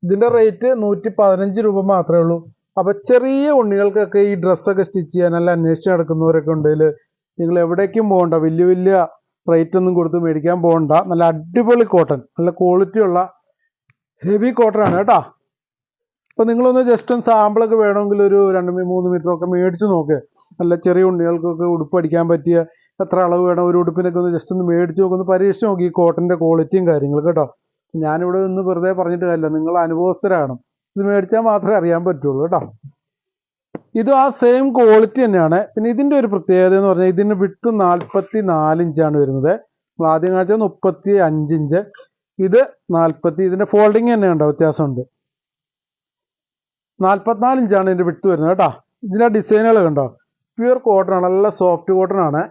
ഇതിന്റെ റേറ്റ് 115 രൂപ മാത്രമേ ഉള്ളൂ. അപ്പൊ ചെറിയ ഉണ്ണികൾക്കൊക്കെ ഈ ഡ്രസ്സൊക്കെ സ്റ്റിച്ച് ചെയ്യാൻ നല്ല അന്വേഷിച്ച് നടക്കുന്നവരൊക്കെ ഉണ്ടെങ്കിൽ നിങ്ങൾ എവിടേക്കും പോകണ്ട, വലിയ വലിയ റേറ്റ് ഒന്നും കൊടുത്ത് മേടിക്കാൻ പോകണ്ട. നല്ല അടിപൊളി കോട്ടൺ, നല്ല ക്വാളിറ്റി ഉള്ള ഹെവി കോട്ടൺ ആണ് കേട്ടോ. അപ്പൊ നിങ്ങളൊന്ന് ജസ്റ്റ് ഒന്ന് സാമ്പിളൊക്കെ വേണമെങ്കിൽ ഒരു 2-3 മീറ്റർ ഒക്കെ മേടിച്ച് നോക്ക്. നല്ല ചെറിയ ഉണ്ണികൾക്കൊക്കെ ഉടുപ്പ് അടിക്കാൻ പറ്റിയ എത്ര അളവ് വേണം ഒരു ഉടുപ്പിനൊക്കെ ഒന്ന് ജസ്റ്റ് ഒന്ന് മേടിച്ച് നോക്കി, ഒന്ന് പരീക്ഷിച്ച് നോക്കി ഈ കോട്ടന്റെ ക്വാളിറ്റിയും കാര്യങ്ങളും കേട്ടോ. ഞാനിവിടെ നിന്ന് വെറുതെ പറഞ്ഞിട്ട് കാര്യമില്ല, നിങ്ങൾ അനുഭവസ്ഥരാണ്. ഇത് മേടിച്ചാൽ മാത്രമേ അറിയാൻ പറ്റുള്ളൂ കേട്ടോ. ഇത് ആ സെയിം ക്വാളിറ്റി തന്നെയാണ്. പിന്നെ ഇതിന്റെ ഒരു പ്രത്യേകത എന്ന് പറഞ്ഞാൽ ഇതിന് വിട്ട് 44 ഇഞ്ചാണ് വരുന്നത്. നമ്മൾ ആദ്യം കാണിച്ചത് 35 ഇഞ്ച്, ഇത് 40. ഇതിന്റെ ഫോൾഡിങ് തന്നെ ഉണ്ടോ വ്യത്യാസമുണ്ട്. 44 ഇഞ്ചാണ് ഇതിന്റെ വിട്ട് വരുന്നത് കേട്ടോ. ഇതിന്റെ ഡിസൈനുകൾ കണ്ടോ, പ്യുവർ കോട്ടൺ ആണ്, നല്ല സോഫ്റ്റ് കോട്ടൺ ആണ്.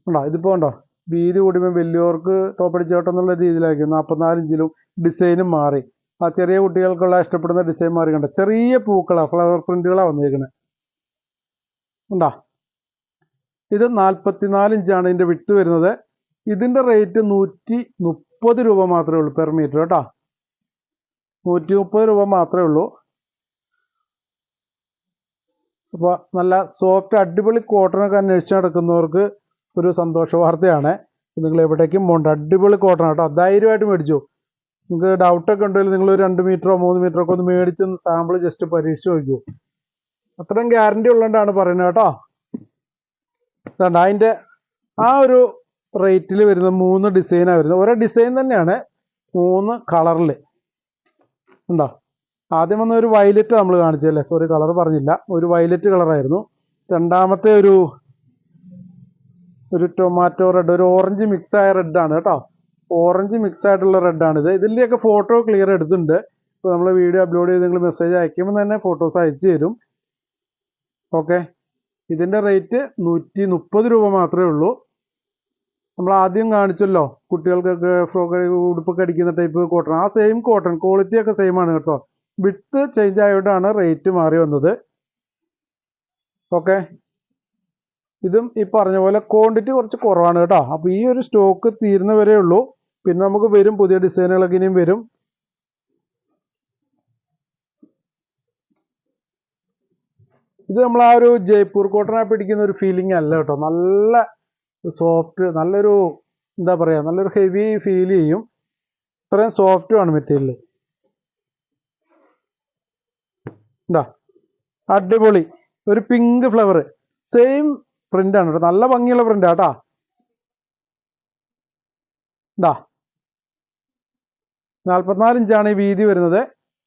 ഉണ്ടോ ഇതിപ്പോ ഉണ്ടോ വീതി കൂടിയപ്പോൾ വലിയവർക്ക് ടോപ്പ് അടിച്ചോട്ടെ എന്നുള്ള രീതിയിലായിരിക്കും. 44 ഇഞ്ചിലും ഡിസൈനും മാറി. ആ ചെറിയ കുട്ടികൾക്കുള്ള ഇഷ്ടപ്പെടുന്ന ഡിസൈൻ മാറി. കണ്ട ചെറിയ പൂക്കളാണ്, ഫ്ലവർ പ്രിന്റുകളാണ് വന്നിരിക്കുന്നത്. ഉണ്ടോ ഇത് 44 ഇഞ്ചാണ് ഇതിന്റെ വിട്ട് വരുന്നത്. ഇതിന്റെ റേറ്റ് 130 രൂപ മാത്രമേ ഉള്ളൂ പെർ മീറ്റർ കേട്ടോ. 130 രൂപ മാത്രമേ ഉള്ളൂ. അപ്പോൾ നല്ല സോഫ്റ്റ് അടിപൊളി കോട്ടണൊക്കെ അന്വേഷിച്ച് നടക്കുന്നവർക്ക് ഒരു സന്തോഷ വാർത്തയാണ്. നിങ്ങൾ എവിടേക്കും പോകണ്ട, അടിപൊളി കോട്ടൺ കേട്ടോ. ധൈര്യമായിട്ട് മേടിച്ചു. നിങ്ങൾക്ക് ഡൗട്ടൊക്കെ ഉണ്ടെങ്കിൽ നിങ്ങൾ 2 മീറ്ററോ 3 മീറ്ററോ ഒക്കെ ഒന്ന് മേടിച്ചൊന്ന് സാമ്പിൾ ജസ്റ്റ് പരീക്ഷിച്ച് നോക്കൂ. അത്രയും ഗ്യാരണ്ടി ഉള്ളതുകൊണ്ടാണ് പറയുന്നത് കേട്ടോ. അതിൻ്റെ ആ ഒരു റേറ്റിൽ വരുന്ന 3 ഡിസൈനാണ് വരുന്നത്. ഓരോ ഡിസൈൻ തന്നെയാണ്, 3 കളറിൽ ഉണ്ടോ. ആദ്യം വന്ന ഒരു വയലറ്റ് നമ്മൾ കാണിച്ചല്ലേ, സോറി കളർ പറഞ്ഞില്ല, ഒരു വയലറ്റ് കളറായിരുന്നു. രണ്ടാമത്തെ ഒരു ടൊമാറ്റോ റെഡ്, ഒരു ഓറഞ്ച് മിക്സ് ആയ റെഡാണ് കേട്ടോ. ഓറഞ്ച് മിക്സ് ആയിട്ടുള്ള റെഡാണിത്. ഇതിൻ്റെയൊക്കെ ഫോട്ടോ ക്ലിയർ എടുത്തിട്ടുണ്ട്. ഇപ്പോൾ നമ്മൾ വീഡിയോ അപ്ലോഡ് ചെയ്ത് നിങ്ങൾ മെസ്സേജ് അയക്കുമ്പോൾ തന്നെ ഫോട്ടോസ് അയച്ചു തരും. ഓക്കെ. ഇതിൻ്റെ റേറ്റ് 130 രൂപ മാത്രമേ ഉള്ളൂ. നമ്മൾ ആദ്യം കാണിച്ചല്ലോ കുട്ടികൾക്കൊക്കെ ഫ്രോക്ക് ഉടുപ്പൊക്കെ അടിക്കുന്ന ടൈപ്പ് കോട്ടൺ, ആ സെയിം കോട്ടൺ ക്വാളിറ്റി ഒക്കെ സെയിം ആണ് കേട്ടോ. വിട്ട് ചേഞ്ച് ആയതുകൊണ്ടാണ് റേറ്റ് മാറി വന്നത്. ഓക്കെ. ഇതും ഈ പറഞ്ഞ പോലെ ക്വാണ്ടിറ്റി കുറച്ച് കുറവാണ് കേട്ടോ. അപ്പോൾ ഈ ഒരു സ്റ്റോക്ക് തീരുന്ന വരെ ഉള്ളൂ. പിന്നെ നമുക്ക് വരും, പുതിയ ഡിസൈനുകളൊക്കെ ഇനിയും വരും. ഇത് നമ്മൾ ആ ഒരു ജയ്പൂർ കോട്ടനെ പിടിക്കുന്ന ഒരു ഫീലിംഗ് അല്ല കേട്ടോ. നല്ല സോഫ്റ്റ്, നല്ലൊരു എന്താ പറയുക, നല്ലൊരു ഹെവി ഫീൽ ചെയ്യും. ഇത്രയും സോഫ്റ്റുമാണ് മെറ്റീരിയൽ. എന്താ അടിപൊളി ഒരു പിങ്ക് ഫ്ലവർ, സെയിം പ്രിന്റ് ആണ് കേട്ടോ. നല്ല ഭംഗിയുള്ള പ്രിന്റ് ആട്ടാ. എന്താ 44 ഇഞ്ചാണ് ഈ വീതി വരുന്നത്.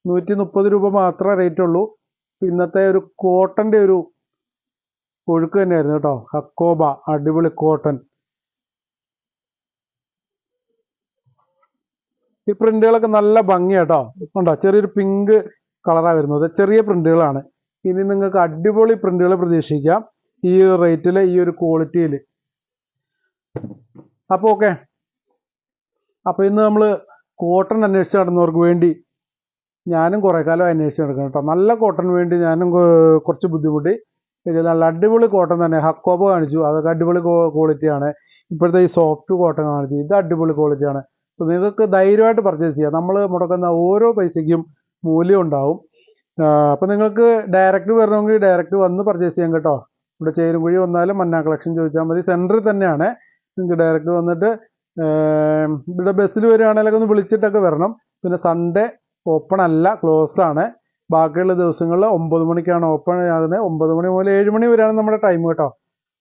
130 രൂപ മാത്രമേ റേറ്റ് ഉള്ളൂ. ഇന്നത്തെ ഒരു കോട്ടന്റെ ഒരു ഒഴുക്ക് തന്നെയായിരുന്നു കേട്ടോ. ഹക്കോബ അടിപൊളി കോട്ടൺ. ഈ പ്രിന്റുകളൊക്കെ നല്ല ഭംഗിയാട്ടോ. ഉണ്ടോ ചെറിയൊരു പിങ്ക് കളറാണ് വരുന്നത്. ചെറിയ പ്രിന്റുകളാണ്. ഇനി നിങ്ങൾക്ക് അടിപൊളി പ്രിന്റുകൾ പ്രതീക്ഷിക്കാം ഈ റേറ്റിൽ, ഈ ഒരു ക്വാളിറ്റിയിൽ. അപ്പോൾ ഓക്കെ. അപ്പോൾ ഇന്ന് നമ്മൾ കോട്ടൺ അന്വേഷിച്ച് നടന്നവർക്ക് വേണ്ടി ഞാനും കുറേ കാലം അന്വേഷിച്ച് നടക്കണം കേട്ടോ. നല്ല കോട്ടൺ വേണ്ടി ഞാനും കുറച്ച് ബുദ്ധിമുട്ടി. ഇതിൽ നല്ല അടിപൊളി കോട്ടൺ തന്നെ. ഹക്കോബ കാണിച്ചു, അതൊക്കെ അടിപൊളി ക്വാളിറ്റിയാണ്. ഇപ്പോഴത്തെ ഈ സോഫ്റ്റ് കോട്ടൺ കാണിച്ചു, ഇത് അടിപൊളി ക്വാളിറ്റിയാണ്. അപ്പോൾ നിങ്ങൾക്ക് ധൈര്യമായിട്ട് പർച്ചേസ് ചെയ്യാം. നമ്മൾ മുടക്കുന്ന ഓരോ പൈസയ്ക്കും മൂല്യം ഉണ്ടാവും. അപ്പോൾ നിങ്ങൾക്ക് ഡയറക്റ്റ് വരണമെങ്കിൽ ഡയറക്റ്റ് വന്ന് പർച്ചേസ് ചെയ്യാം കേട്ടോ. ഇവിടെ ചേരുംകുഴി വന്നാലും മന്ന കളക്ഷൻ ചോദിച്ചാൽ മതി. സെൻറ്ററിൽ തന്നെയാണ്. നിങ്ങൾക്ക് ഡയറക്റ്റ് വന്നിട്ട് ഇവിടെ ബസ്സിൽ വരികയാണെങ്കിലൊക്കെ ഒന്ന് വിളിച്ചിട്ടൊക്കെ വരണം. പിന്നെ സൺഡേ ഓപ്പൺ അല്ല, ക്ലോസ് ആണ്. ബാക്കിയുള്ള ദിവസങ്ങളിൽ 9 മണിക്കാണ് ഓപ്പൺ ആകുന്നത്. 9 മണി മുതൽ 7 മണി വരെയാണ് നമ്മുടെ ടൈം കേട്ടോ.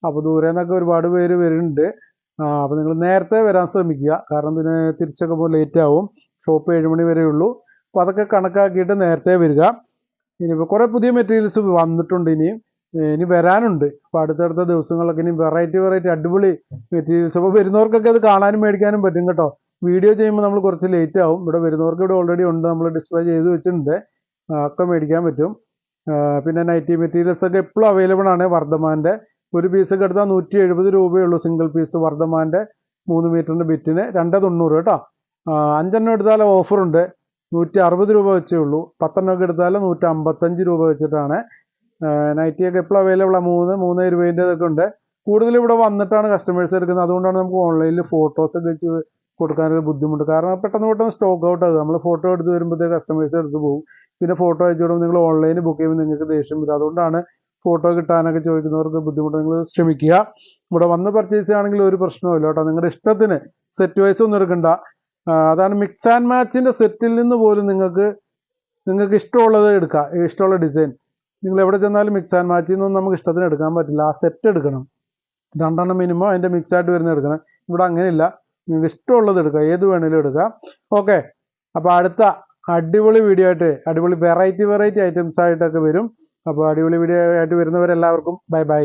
അപ്പോൾ ദൂരെ നിന്നൊക്കെ ഒരുപാട് പേര് വരുന്നുണ്ട്. അപ്പോൾ നിങ്ങൾ നേരത്തെ വരാൻ ശ്രമിക്കുക, കാരണം പിന്നെ തിരിച്ചൊക്കെ പോകുമ്പോൾ ലേറ്റ് ആവും. ഷോപ്പ് 7 മണി വരെ ഉള്ളൂ. അപ്പോൾ അതൊക്കെ കണക്കാക്കിയിട്ട് നേരത്തെ വരിക. ഇനിയിപ്പോൾ കുറേ പുതിയ മെറ്റീരിയൽസ് വന്നിട്ടുണ്ട്, ഇനി വരാനുണ്ട്. അപ്പോൾ അടുത്തടുത്ത ദിവസങ്ങളിലൊക്കെ ഇനി വെറൈറ്റി അടിപൊളി മെറ്റീരിയൽസ്. അപ്പോൾ വരുന്നവർക്കൊക്കെ അത് കാണാനും മേടിക്കാനും പറ്റും കേട്ടോ. വീഡിയോ ചെയ്യുമ്പോൾ നമ്മൾ കുറച്ച് ലേറ്റ് ആവും. ഇവിടെ വരുന്നവർക്ക് ഇവിടെ ഓൾറെഡി ഉണ്ട്, നമ്മൾ ഡിസ്പ്ലേ ചെയ്ത് വെച്ചിട്ടുണ്ട്. ഒക്കെ മേടിക്കാൻ പറ്റും. പിന്നെ നൈറ്റി മെറ്റീരിയൽസ് ഒക്കെ എപ്പോഴും അവൈലബിൾ ആണ്. വർദ്ധമാൻ്റെ ഒരു പീസൊക്കെ എടുത്താൽ 170 രൂപയുള്ളൂ. സിംഗിൾ പീസ് വർദ്ധമാൻ്റെ 3 മീറ്ററിൻ്റെ ബിറ്റിന് 290 കേട്ടോ. 5 എണ്ണം എടുത്താൽ ഓഫറുണ്ട്, 160 രൂപ വെച്ചേ ഉള്ളൂ. 10 എണ്ണമൊക്കെ എടുത്താൽ 155 രൂപ വെച്ചിട്ടാണ്. നൈറ്റിയൊക്കെ എപ്പോഴും അവൈലബിൾ ആണ്. 3 രൂപേൻ്റെതൊക്കെ ഉണ്ട്. കൂടുതൽ ഇവിടെ വന്നിട്ടാണ് കസ്റ്റമേഴ്സ് എടുക്കുന്നത്. അതുകൊണ്ടാണ് നമുക്ക് ഓൺലൈനിൽ ഫോട്ടോസൊക്കെ വെച്ച് കൊടുക്കാനൊരു ബുദ്ധിമുട്ട്. കാരണം പെട്ടെന്ന് സ്റ്റോക്ക് ഔട്ട് ആകും. നമ്മൾ ഫോട്ടോ എടുത്ത് വരുമ്പോഴത്തേക്ക് കസ്റ്റമേഴ്സ് എടുത്ത് പോകും. പിന്നെ ഫോട്ടോ അയച്ചു വിടുമ്പോൾ നിങ്ങൾ ഓൺലൈനിൽ ബുക്ക് ചെയ്യുമ്പോൾ നിങ്ങൾക്ക് ദേഷ്യം വരും. അതുകൊണ്ടാണ് ഫോട്ടോ കിട്ടാനൊക്കെ ചോദിക്കുന്നവർക്ക് ബുദ്ധിമുട്ട്. നിങ്ങൾ ശ്രമിക്കുക. ഇവിടെ വന്ന് പർച്ചേസ് ചെയ്യുകയാണെങ്കിൽ ഒരു പ്രശ്നവുമില്ല കേട്ടോ. നിങ്ങളുടെ ഇഷ്ടത്തിന് സെറ്റ് വൈസ് ഒന്നും എടുക്കണ്ട. അതാണ് മിക്സ് ആൻഡ് മാച്ചിൻ്റെ സെറ്റിൽ നിന്ന് പോലും നിങ്ങൾക്ക് ഇഷ്ടമുള്ളത് എടുക്കാം. ഇഷ്ടമുള്ള ഡിസൈൻ നിങ്ങൾ എവിടെ ചെന്നാലും മിക്സ് ആൻഡ് മാച്ചിൽ നിന്നൊന്നും നമുക്ക് ഇഷ്ടത്തിന് എടുക്കാൻ പറ്റില്ല. ആ സെറ്റ് എടുക്കണം. 2 എണ്ണം മിനിമം അതിൻ്റെ മിക്സ് ആയിട്ട് വരുന്ന എടുക്കണം. ഇവിടെ അങ്ങനെയില്ല, നിങ്ങൾക്ക് ഇഷ്ടമുള്ളത് എടുക്കാം, ഏത് വേണേലും എടുക്കാം. ഓക്കെ, അപ്പോൾ അടുത്ത അടിപൊളി വീഡിയോ ആയിട്ട് അടിപൊളി വെറൈറ്റി ഐറ്റംസ് ആയിട്ടൊക്കെ വരും. അപ്പോൾ അടിപൊളി വീഡിയോ ആയിട്ട് വരുന്നവരെല്ലാവർക്കും ബൈ.